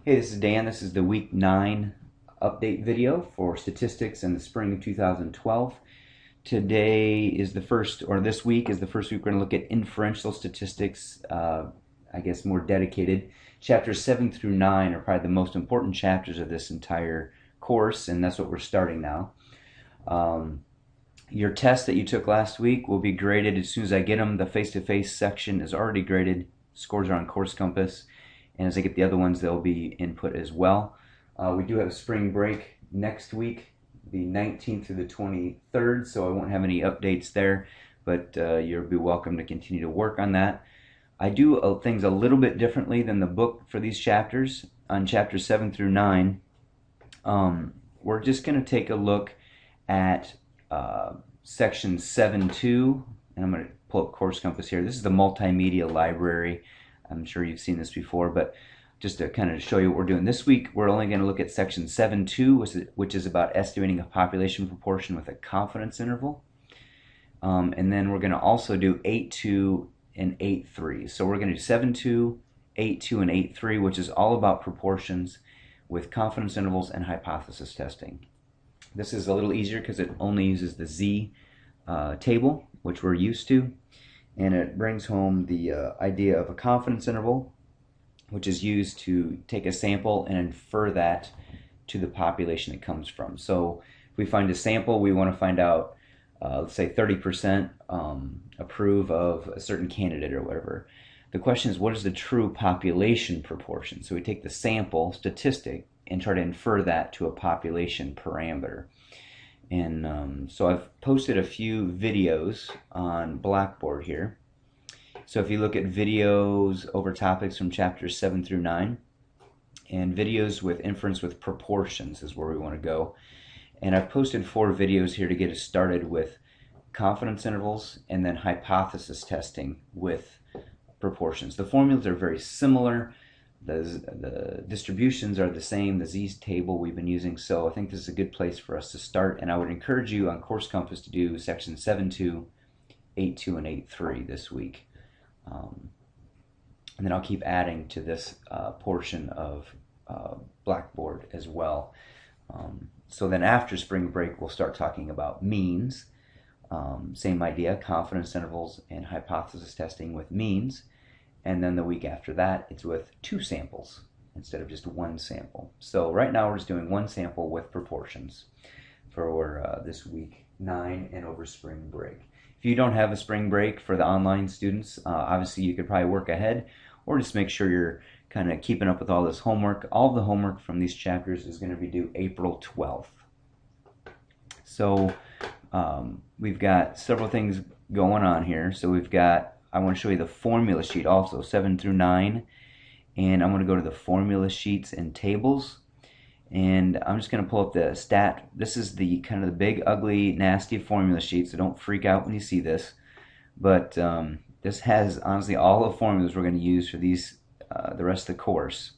Hey, this is Dan. This is the Week 9 update video for statistics in the spring of 2012. Today is the first, or this week is the first week we're going to look at inferential statistics, I guess more dedicated. Chapters 7 through 9 are probably the most important chapters of this entire course, and that's what we're starting now. Your test that you took last week will be graded as soon as I get them. The face-to-face section is already graded. Scores are on Course Compass. And as I get the other ones, they'll be input as well. We do have a spring break next week, the 19th through the 23rd, so I won't have any updates there, but you'll be welcome to continue to work on that. I do things a little bit differently than the book for these chapters. On chapters 7 through 9, we're just going to take a look at section 7.2, and I'm going to pull up Course Compass here. This is the multimedia library. I'm sure you've seen this before, but just to kind of show you what we're doing. This week, we're only going to look at section 7.2, which is about estimating a population proportion with a confidence interval. And then we're going to also do 8.2 and 8.3. So we're going to do 7.2, 8.2, and 8.3, which is all about proportions with confidence intervals and hypothesis testing. This is a little easier because it only uses the Z table, which we're used to. And it brings home the idea of a confidence interval, which is used to take a sample and infer that to the population it comes from. So if we find a sample, we want to find out, let's say 30% approve of a certain candidate or whatever. The question is, what is the true population proportion? So we take the sample statistic and try to infer that to a population parameter. And so I've posted a few videos on Blackboard here. So if you look at videos over topics from chapters 7 through 9, and videos with inference with proportions is where we want to go. And I've posted 4 videos here to get us started with confidence intervals and then hypothesis testing with proportions. The formulas are very similar. The distributions are the same, the Z table we've been using, so I think this is a good place for us to start, and I would encourage you on Course Compass to do section 7.2, 8.2, and 8.3 this week. And then I'll keep adding to this portion of Blackboard as well. So then after spring break, we'll start talking about means. Same idea, confidence intervals and hypothesis testing with means. And then the week after that, it's with 2 samples instead of just 1 sample. So right now we're just doing 1 sample with proportions for this week 9 and over spring break. If you don't have a spring break for the online students, obviously you could probably work ahead or just make sure you're kind of keeping up with all this homework. All of the homework from these chapters is going to be due April 12th. So we've got several things going on here. So we've got, I want to show you the formula sheet also, 7 through 9, and I'm going to go to the formula sheets and tables, and I'm just going to pull up the stat. This is the kind of the big, ugly, nasty formula sheet, so don't freak out when you see this, but this has honestly all the formulas we're going to use for these the rest of the course.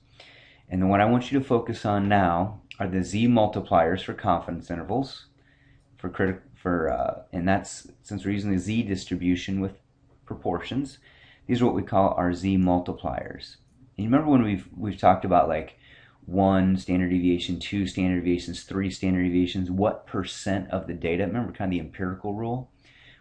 And then what I want you to focus on now are the Z multipliers for confidence intervals, and that's since we're using the Z distribution with proportions. These are what we call our Z multipliers. And you remember when we've talked about like 1 standard deviation, 2 standard deviations, 3 standard deviations, what percent of the data? Remember kind of the empirical rule?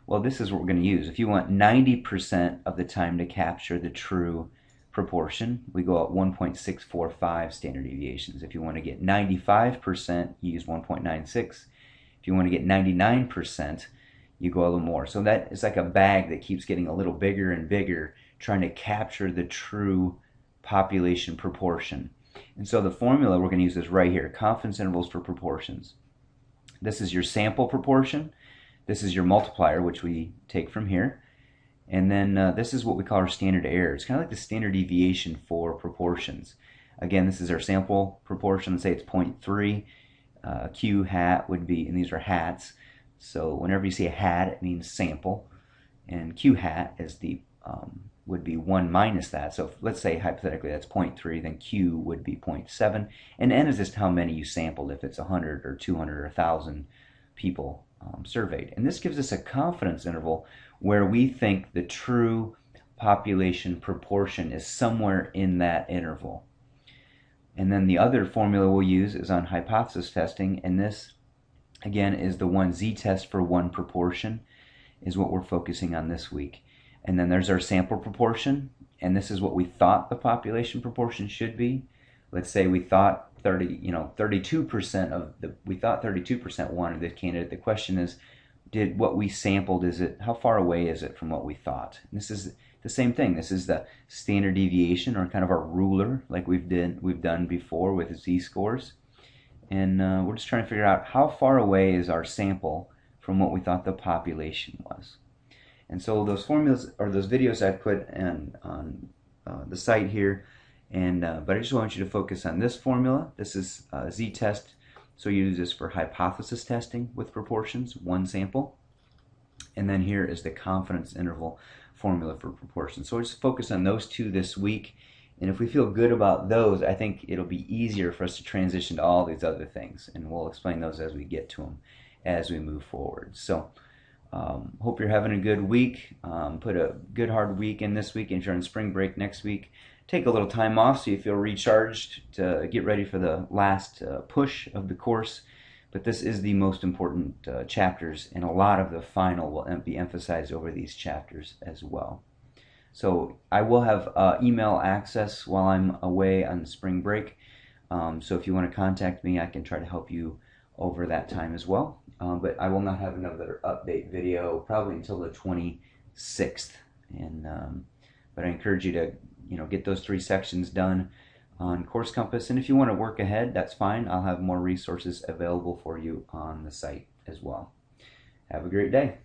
Well, this is what we're going to use. If you want 90% of the time to capture the true proportion, we go at 1.645 standard deviations. If you want to get 95%, you use 1.96. If you want to get 99%, you go a little more. So that is like a bag that keeps getting a little bigger and bigger, trying to capture the true population proportion. And so the formula we're going to use is right here, confidence intervals for proportions. This is your sample proportion. This is your multiplier, which we take from here. And then this is what we call our standard error. It's kind of like the standard deviation for proportions. Again, this is our sample proportion. Let's say it's 0.3. Q hat would be, and these are hats. So whenever you see a hat, it means sample, and Q hat is the would be 1 minus that. So let's say hypothetically that's 0.3, then Q would be 0.7, and N is just how many you sampled, if it's 100 or 200 or 1,000 people surveyed. And this gives us a confidence interval where we think the true population proportion is somewhere in that interval. And then the other formula we'll use is on hypothesis testing, and this again is the one z-test for one proportion is what we're focusing on this week. And then there's our sample proportion, and this is what we thought the population proportion should be. Let's say we thought 32% of the we thought 32% wanted the candidate. The question is, did what we sampled, is it, how far away is it from what we thought? And this is the same thing. This is the standard deviation, or kind of our ruler, like we've done before with z-scores. And we're just trying to figure out how far away is our sample from what we thought the population was. And so those formulas, or those videos I put on the site here, and but I just want you to focus on this formula. This is z-test, so you use this for hypothesis testing with proportions, one sample. And then here is the confidence interval formula for proportions. So just focus on those two this week. And if we feel good about those, I think it'll be easier for us to transition to all these other things. And we'll explain those as we get to them as we move forward. So hope you're having a good week. Put a good hard week in this week. And if you're on spring break next week, take a little time off so you feel recharged to get ready for the last push of the course. But this is the most important chapters, and a lot of the final will be emphasized over these chapters as well. So I will have email access while I'm away on spring break. So if you want to contact me, I can try to help you over that time as well. But I will not have another update video probably until the 26th. And but I encourage you to get those 3 sections done on Course Compass. And if you want to work ahead, that's fine. I'll have more resources available for you on the site as well. Have a great day.